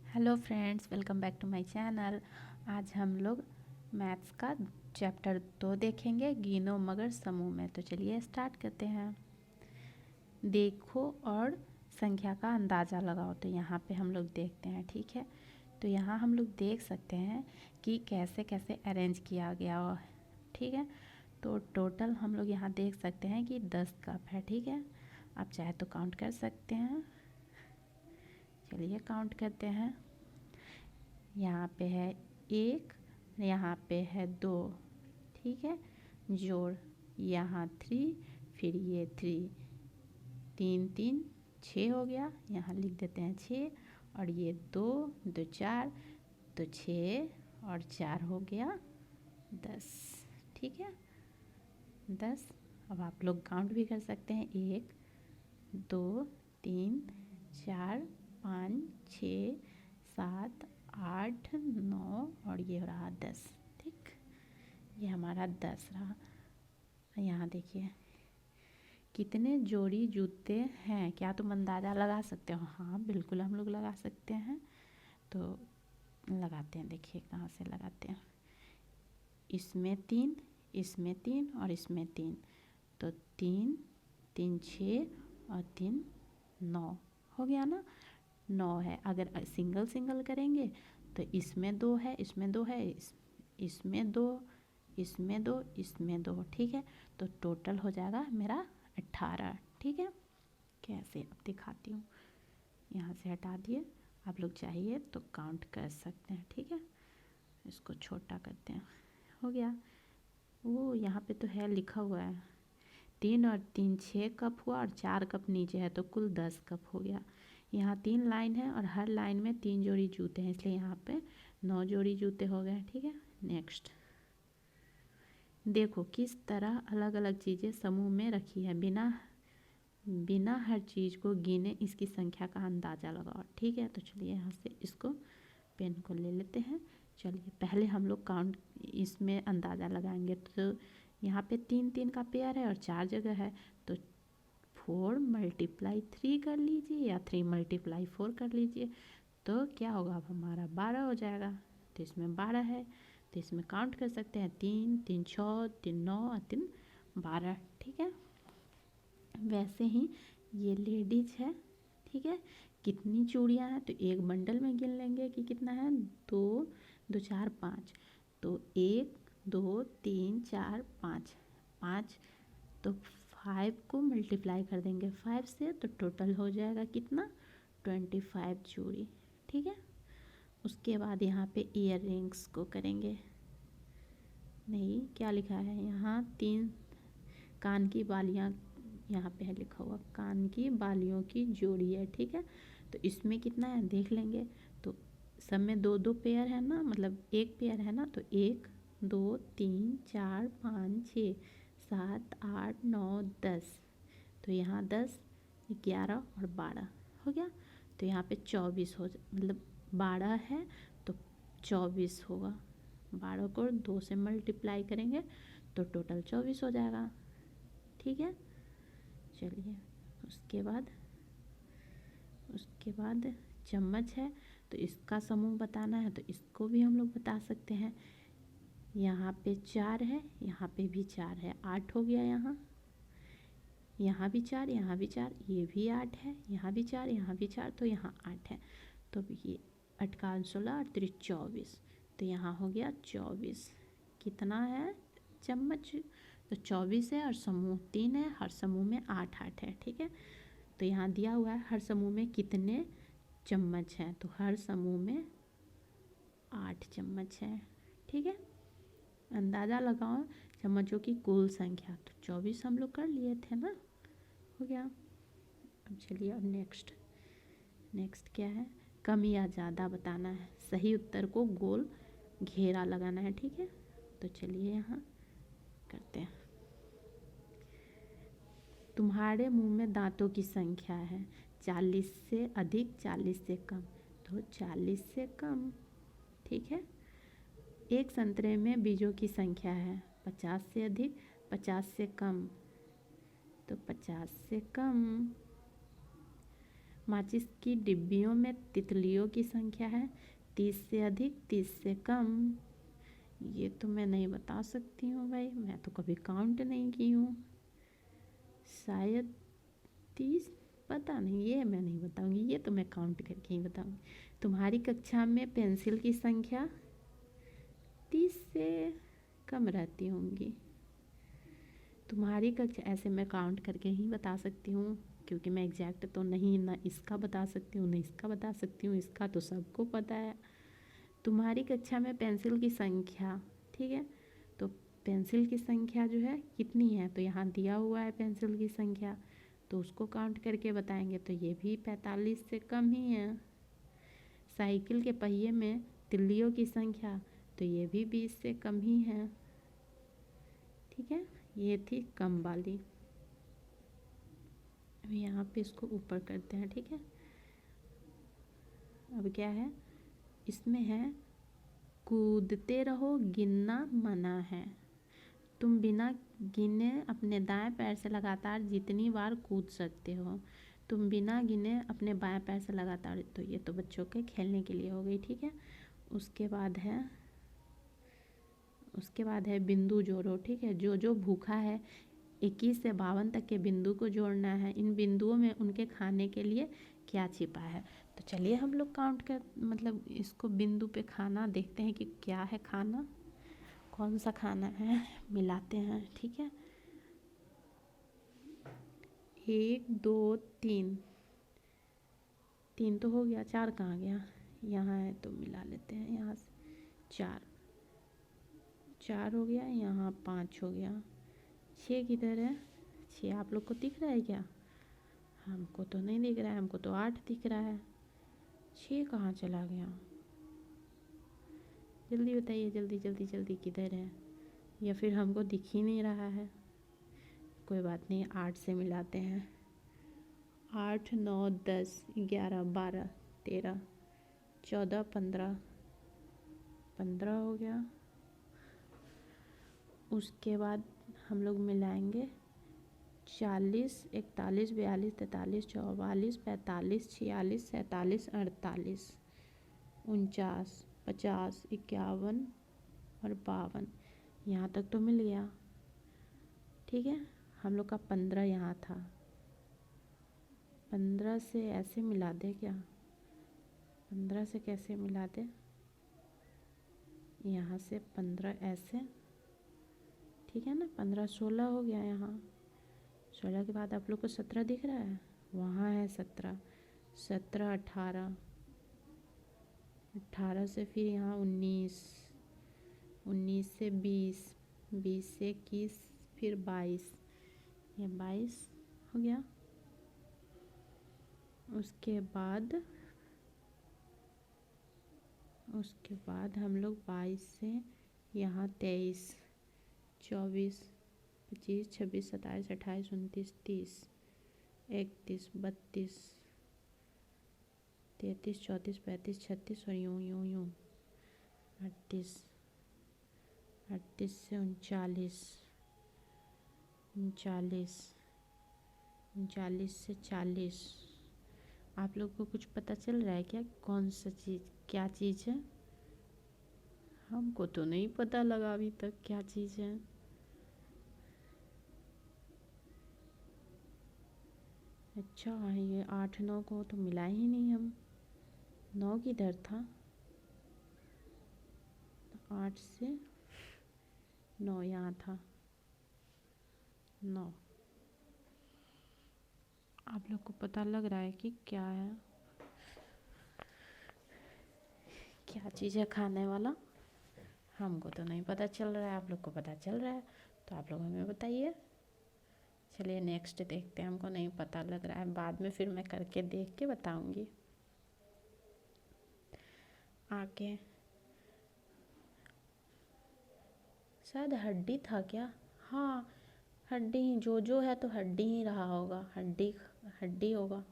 Hello friends, welcome back to my channel. आज हम लोग मैथ्स का चैप्टर 2 देखेंगे, गिनो मगर समूह में। तो चलिए स्टार्ट करते हैं। देखो और संख्या का अंदाज़ा लगाओ। तो यहाँ पे हम लोग देखते हैं, ठीक है। तो यहाँ हम लोग देख सकते हैं कि कैसे कैसे अरेंज किया गया हो, ठीक है। तो टोटल हम लोग यहाँ देख सकते हैं कि 10 कप है, ठीक है। आप चाहे तो काउंट कर सकते हैं। चलिए काउंट करते हैं। यहाँ पे है 1, यहाँ पे है 2, ठीक है। जोड़ यहाँ 3, फिर ये 3, 3 3 6 हो गया। यहाँ लिख देते हैं 6, और ये 2 2 4, तो 6 और 4 हो गया 10, ठीक है। 10। अब आप लोग काउंट भी कर सकते हैं। 1 2 3 4 5 6 7 8 9, और ये रहा 10, ठीक। ये हमारा 10 रहा। यहाँ देखिए कितने जोड़ी जूते हैं, क्या तुम अंदाज़ा लगा सकते हो? हाँ बिल्कुल, हम लोग लगा सकते हैं। तो लगाते हैं, देखिए कहाँ से लगाते हैं। इसमें 3, इसमें 3 और इसमें 3, तो 3 3 6 और 3 9 हो गया ना। 9 है। अगर सिंगल सिंगल करेंगे तो इसमें 2 है, इसमें 2 है, इसमें 2, इसमें 2, इसमें 2, ठीक है। तो टोटल हो जाएगा मेरा 18, ठीक है। कैसे अब दिखाती हूँ। यहाँ से हटा दिए। आप लोग चाहिए तो काउंट कर सकते हैं, ठीक है। इसको छोटा करते हैं, हो गया। वो यहाँ पे तो है, लिखा हुआ है 3 और 3 6 कप हुआ, और 4 कप नीचे है, तो कुल 10 कप हो गया। यहाँ 3 लाइन है और हर लाइन में 3 जोड़ी जूते हैं, इसलिए यहाँ पे 9 जोड़ी जूते हो गए, ठीक है। नेक्स्ट देखो किस तरह अलग अलग चीज़ें समूह में रखी है। बिना हर चीज़ को गिने इसकी संख्या का अंदाज़ा लगाओ, ठीक है। तो चलिए यहाँ से इसको पेन को ले लेते हैं। चलिए पहले हम लोग काउंट इसमें अंदाज़ा लगाएंगे। तो यहाँ पे 3 3 का पेयर है और 4 जगह है, तो 4 × 3 कर लीजिए या 3 × 4 कर लीजिए। तो क्या होगा, अब हमारा 12 हो जाएगा। तो इसमें 12 है, तो इसमें काउंट कर सकते हैं 3 3 6 3 9 और 3 12, ठीक है। वैसे ही ये लेडीज है, ठीक है। कितनी चूड़ियाँ हैं, तो एक बंडल में गिन लेंगे कि कितना है। 2 2 4 5, तो 1 2 3 4 5 5, तो 5 को मल्टीप्लाई कर देंगे 5 से, तो टोटल हो जाएगा कितना, 25 चूड़ी, ठीक है। उसके बाद यहाँ पे ईयर रिंग्स को करेंगे। नहीं, क्या लिखा है यहाँ, 3 कान की बालियाँ, यहाँ पे है लिखा हुआ कान की बालियों की जोड़ी है, ठीक है। तो इसमें कितना है देख लेंगे। तो सब में 2 2 पेयर है ना, मतलब एक पेयर है ना, तो 1 2 3 4 5 6 7 8 9 10, तो यहाँ 10 11 और 12 हो गया। तो यहाँ पे 24 मतलब 12 है तो 24 होगा। 12 को 2 से मल्टीप्लाई करेंगे तो टोटल 24 हो जाएगा, ठीक है। चलिए उसके बाद चम्मच है, तो इसका समूह बताना है, तो इसको भी हम लोग बता सकते हैं। यहाँ पे 4 है, यहाँ पे भी 4 है, 8 हो गया। यहाँ भी 4, यहाँ भी 4, ये भी 8 है, यहाँ भी 4, यहाँ भी 4, तो यहाँ 8 है। तो ये 8 का 16 और 3 24, तो यहाँ हो गया 24। कितना है चम्मच, तो 24 है, और समूह 3 है, हर समूह में 8 8 है, ठीक है। तो यहाँ दिया हुआ है हर समूह में कितने चम्मच हैं, तो हर समूह में 8 चम्मच है, ठीक है। अंदाज़ा लगाओ चम्मचों की कुल संख्या, तो 24 हम लोग कर लिए थे ना, हो गया। अब चलिए अब नेक्स्ट क्या है, कम या ज़्यादा बताना है। सही उत्तर को गोल घेरा लगाना है, ठीक है। तो चलिए यहाँ करते हैं। तुम्हारे मुंह में दांतों की संख्या है 40 से अधिक 40 से कम, तो 40 से कम, ठीक है। एक संतरे में बीजों की संख्या है 50 से अधिक 50 से कम, तो 50 से कम। माचिस की डिब्बियों में तितलियों की संख्या है 30 से अधिक 30 से कम। ये तो मैं नहीं बता सकती हूँ भाई, मैं तो कभी काउंट नहीं की हूँ। शायद 30, पता नहीं, ये मैं नहीं बताऊँगी, ये तो मैं काउंट करके ही बताऊँगी। तुम्हारी कक्षा में पेंसिल की संख्या 30 से कम रहती होंगी। तुम्हारी कक्षा, ऐसे मैं काउंट करके ही बता सकती हूँ, क्योंकि मैं एग्जैक्ट तो नहीं ना इसका बता सकती हूँ ना इसका बता सकती हूँ, इसका तो सबको पता है। तुम्हारी कक्षा में पेंसिल की संख्या, ठीक है, तो पेंसिल की संख्या जो है कितनी है, तो यहाँ दिया हुआ है पेंसिल की संख्या, तो उसको काउंट करके बताएंगे, तो ये भी 45 से कम ही है। साइकिल के पहिए में तिल्लियों की संख्या, तो ये भी 20 से कम ही है। ठीक है, ये थी कम वाली। अब यहाँ पे इसको ऊपर करते हैं। ठीक है, अब क्या है, इसमें है कूदते रहो गिनना मना है। तुम बिना गिने अपने दाएं पैर से लगातार जितनी बार कूद सकते हो। तुम बिना गिने अपने बाएं पैर से लगातार, तो ये तो बच्चों के खेलने के लिए हो गई। ठीक है, उसके बाद है बिंदु जोड़ो। ठीक है, जो भूखा है 21 से 52 तक के बिंदु को जोड़ना है। इन बिंदुओं में उनके खाने के लिए क्या छिपा है। तो चलिए हम लोग काउंट कर, मतलब इसको बिंदु पे खाना देखते हैं कि क्या है खाना, कौन सा खाना है, मिलाते हैं। ठीक है, 1 2 3, 3 तो हो गया, 4 कहाँ गया, यहाँ है तो मिला लेते हैं, यहाँ से 4 हो गया, यहाँ 5 हो गया, 6 किधर है, 6 आप लोग को दिख रहा है क्या, हमको तो नहीं दिख रहा है, हमको तो 8 दिख रहा है, 6 कहाँ चला गया, जल्दी बताइए, जल्दी जल्दी जल्दी, किधर है, या फिर हमको दिख ही नहीं रहा है। कोई बात नहीं, 8 से मिलाते हैं, 8 9 10 11 12 13 14 15, 15 हो गया। उसके बाद हम लोग मिलाएंगे 40 41 42 43 44 45 46 47 48 49 50 51 और 52, यहाँ तक तो मिल गया। ठीक है, हम लोग का 15 यहाँ था, 15 से ऐसे मिला दे क्या, 15 से कैसे मिला दे, यहाँ से 15 ऐसे, ठीक है ना, 15 16 हो गया, यहाँ 16 के बाद आप लोग को 17 दिख रहा है, वहाँ है 17 17 18 18 से फिर यहाँ 19 19 से 20 20 से 21 फिर 22, ये 22 हो गया। उसके बाद हम लोग 22 से यहाँ 23 24 25 26 27 28 29 30 31 32 33 34 35 36 और यूँ यूँ यूँ 38 38 से 39 39 39 से 40। आप लोग को कुछ पता चल रहा है क्या, कौन सा चीज़ क्या चीज़ है, हमको तो नहीं पता लगा अभी तक क्या चीज़ है। अच्छा, ये 8 9 को तो मिलाए ही नहीं हम, 9 किधर था, 8 से 9 यहाँ था, 9। आप लोग को पता लग रहा है कि क्या है, क्या चीज़ है खाने वाला, हमको तो नहीं पता चल रहा है, आप लोग को पता चल रहा है तो आप लोग हमें बताइए। चलिए नेक्स्ट देखते हैं, हमको नहीं पता लग रहा है, बाद में फिर मैं करके देख के बताऊंगी। आगे शायद हड्डी था क्या, हाँ हड्डी ही, जो है तो हड्डी ही रहा होगा, हड्डी होगा,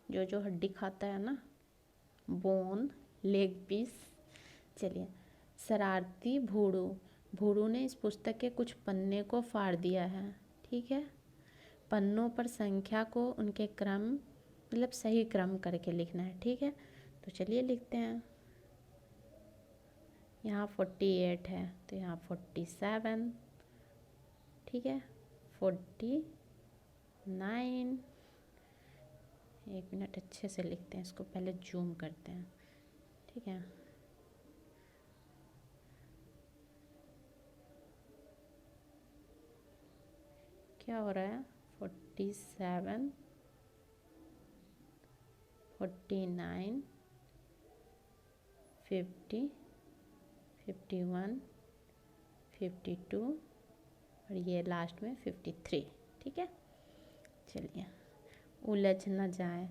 जो हड्डी खाता है ना, बोन, लेग पीस। चलिए, शरारती भूड़ू ने इस पुस्तक के कुछ पन्ने को फाड़ दिया है। ठीक है, पन्नों पर संख्या को उनके क्रम मतलब सही क्रम करके लिखना है, ठीक है। तो चलिए लिखते हैं। यहाँ 48 है तो यहाँ 47, ठीक है, 49। एक मिनट, अच्छे से लिखते हैं इसको, पहले जूम करते हैं, ठीक है। क्या हो रहा है, 47, 49, 50, 51, 52 और ये लास्ट में 53, ठीक है। चलिए, उलझ न जाए।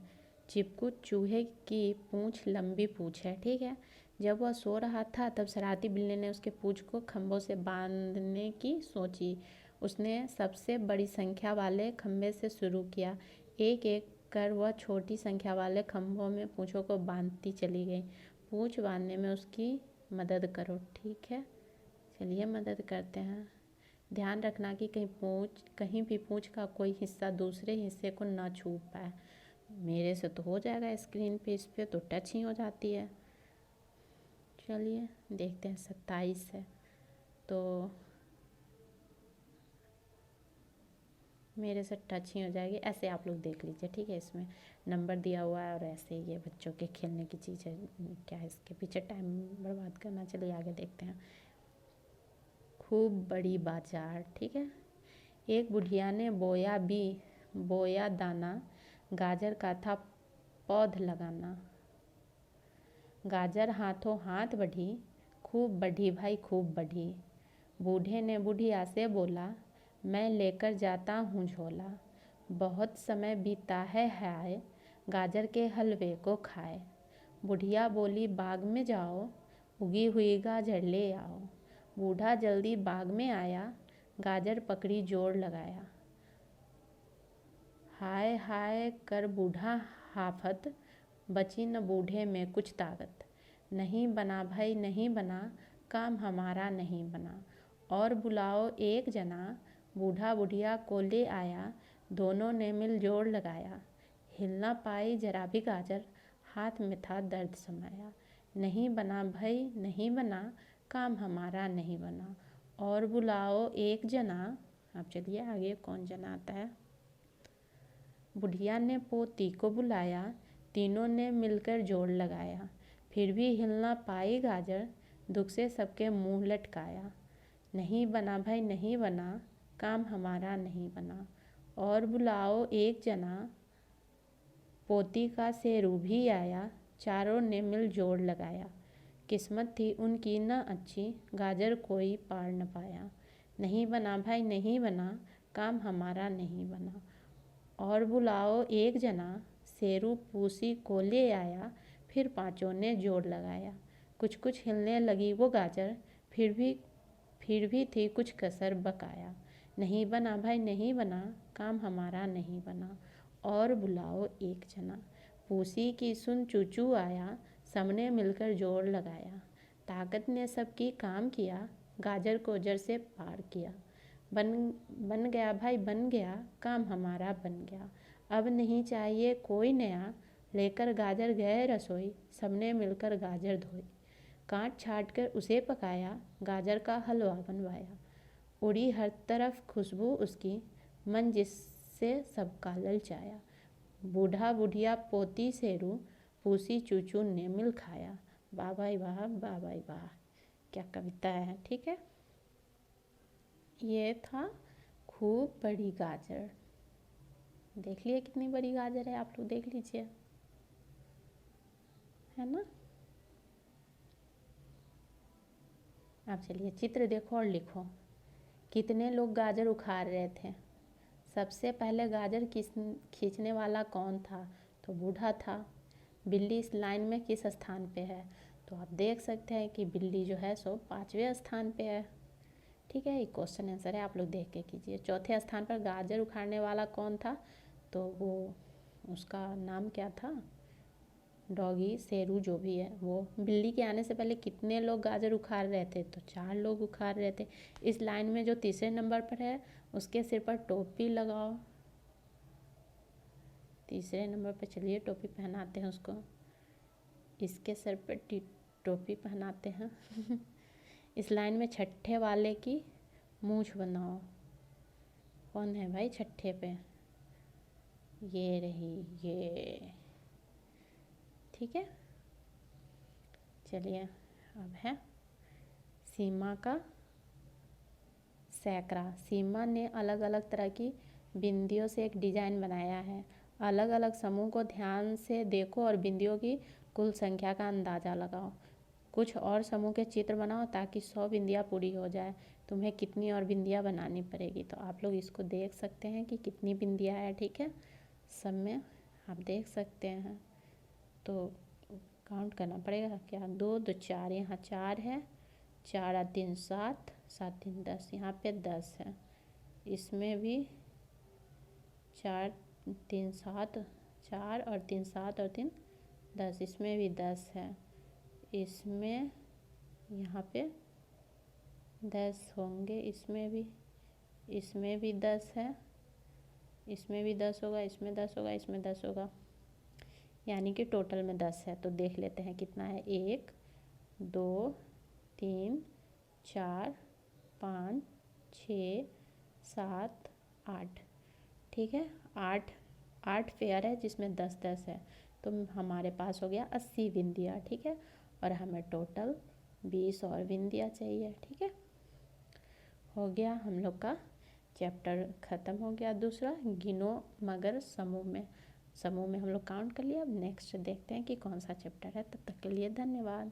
चिपकू चूहे की पूंछ लंबी पूंछ है, ठीक है। जब वह सो रहा था तब शरारती बिल्ली ने उसके पूंछ को खंभों से बांधने की सोची। उसने सबसे बड़ी संख्या वाले खंभे से शुरू किया। एक एक कर वह छोटी संख्या वाले खंभों में पूंछों को बांधती चली गई। पूंछ बांधने में उसकी मदद करो, ठीक है। चलिए मदद करते हैं। ध्यान रखना कि कहीं भी पूंछ का कोई हिस्सा दूसरे हिस्से को ना छू पाए। मेरे से तो हो जाएगा स्क्रीन पे, इस पे तो टच ही हो जाती है। चलिए देखते हैं, 27 है तो मेरे से टच ही हो जाएगी। ऐसे आप लोग देख लीजिए, ठीक है। इसमें नंबर दिया हुआ है और ऐसे ये बच्चों के खेलने की चीज़ है, क्या है इसके पीछे टाइम बर्बाद करना। चलिए आगे देखते हैं। खूब बड़ी बाजार, ठीक है। एक बुढ़िया ने बोया दाना, गाजर का था पौध लगाना। गाजर हाथों हाथ बढ़ी, खूब बढ़ी भाई खूब बढ़ी। बूढ़े ने बुढ़िया से बोला, मैं लेकर जाता हूँ झोला। बहुत समय बीता है हाय, गाजर के हलवे को खाए। बुढ़िया बोली, बाग में जाओ, उगी हुई गाजर ले आओ। बूढ़ा जल्दी बाग में आया, गाजर पकड़ी जोर लगाया। हाय हाय कर बूढ़ा हाफत, बची न बूढ़े में कुछ ताकत। नहीं बना भाई नहीं बना, काम हमारा नहीं बना। और बुलाओ एक जना, बूढ़ा बुढ़िया को ले आया। दोनों ने मिल जोर लगाया। हिल ना पाई जरा भी गाजर, हाथ में था दर्द समाया। नहीं बना भाई नहीं बना, काम हमारा नहीं बना। और बुलाओ एक जना। अब चलिए आगे कौन जना आता है। बुढ़िया ने पोती को बुलाया, तीनों ने मिलकर जोर लगाया। फिर भी हिल ना पाई गाजर, दुख से सबके मुंह लटकाया। नहीं बना भाई नहीं बना, काम हमारा नहीं बना। और बुलाओ एक जना। पोती का शेरू भी आया, चारों ने मिल जोर लगाया। किस्मत थी उनकी न अच्छी, गाजर कोई पार न पाया। नहीं बना भाई नहीं बना, काम हमारा नहीं बना। और बुलाओ एक जना। शेरू पूसी को ले आया, फिर पांचों ने जोर लगाया। कुछ कुछ हिलने लगी वो गाजर, फिर भी थी कुछ कसर बकाया। नहीं बना भाई नहीं बना, काम हमारा नहीं बना। और बुलाओ एक जना। पूसी की सुन चूचू आया, सबने मिलकर जोर लगाया। ताकत ने सबकी काम किया, गाजर को जड़ से पार किया। बन गया भाई बन गया, काम हमारा बन गया। अब नहीं चाहिए कोई नया, लेकर गाजर गए रसोई, सबने मिलकर गाजर धोई। काट छाट कर उसे पकाया, गाजर का हलवा बनवाया। उड़ी हर तरफ खुशबू उसकी, मन जिससे सबका ललचाया। बूढ़ा बुढ़िया पोती शेरू, पूसी चूचू ने मिल खाया। वाह भाई वाह वाह भाई वाह, क्या कविता है, ठीक है। ये था खूब बड़ी गाजर। देख लिए कितनी बड़ी गाजर है, आप लोग देख लीजिए, है ना। अब चलिए चित्र देखो और लिखो। कितने लोग गाजर उखाड़ रहे थे। सबसे पहले गाजर खींचने वाला कौन था, तो बूढ़ा था। बिल्ली इस लाइन में किस स्थान पे है, तो आप देख सकते हैं कि बिल्ली जो है सो 5वें स्थान पे है, ठीक है। ये क्वेश्चन आंसर है, आप लोग देख के कीजिए। चौथे स्थान पर गाजर उखाड़ने वाला कौन था, तो वो उसका नाम क्या था, डॉगी शेरू जो भी है वो। बिल्ली के आने से पहले कितने लोग गाजर उखाड़ रहे थे, तो 4 लोग उखाड़ रहे थे। इस लाइन में जो तीसरे नंबर पर है उसके सिर पर टोपी लगाओ, तीसरे नंबर पे चलिए टोपी पहनाते हैं उसको, इसके सर पे टोपी पहनाते हैं। इस लाइन में छठे वाले की मूंछ बनाओ। कौन है भाई छठे पे? ये रही, ये। ठीक है, चलिए अब है सीमा का सैकड़ा। सीमा ने अलग अलग तरह की बिंदियों से एक डिजाइन बनाया है। अलग अलग समूह को ध्यान से देखो और बिंदियों की कुल संख्या का अंदाज़ा लगाओ। कुछ और समूह के चित्र बनाओ ताकि 100 बिंदियाँ पूरी हो जाए। तुम्हें कितनी और बिंदियाँ बनानी पड़ेगी, तो आप लोग इसको देख सकते हैं कि कितनी बिंदियाँ है। ठीक है, सब में आप देख सकते हैं, तो काउंट करना पड़ेगा। क्या 2 2 4, यहाँ 4 है, 4 और 3 7, 7 3 10, यहाँ पे 10 है। इसमें भी 4 3 7, 4 और 3 7 और 3 10, इसमें भी 10 है। इसमें यहाँ पे 10 होंगे, इसमें भी 10 है, इसमें भी 10 होगा, इसमें 10 होगा, इसमें 10 होगा, यानी कि टोटल में 10 है। तो देख लेते हैं कितना है। 1 2 3 4 5 6 7 8। ठीक है, 8 पेयर है जिसमें 10 10 है, तो हमारे पास हो गया 80 बिंदियाँ। ठीक है, और हमें टोटल 20 और बिंदियाँ चाहिए। ठीक है, हो गया हम लोग का चैप्टर ख़त्म हो गया। दूसरा गिनो मगर समूह में हम लोग काउंट कर लिया। अब नेक्स्ट देखते हैं कि कौन सा चैप्टर है। तब तक के लिए धन्यवाद।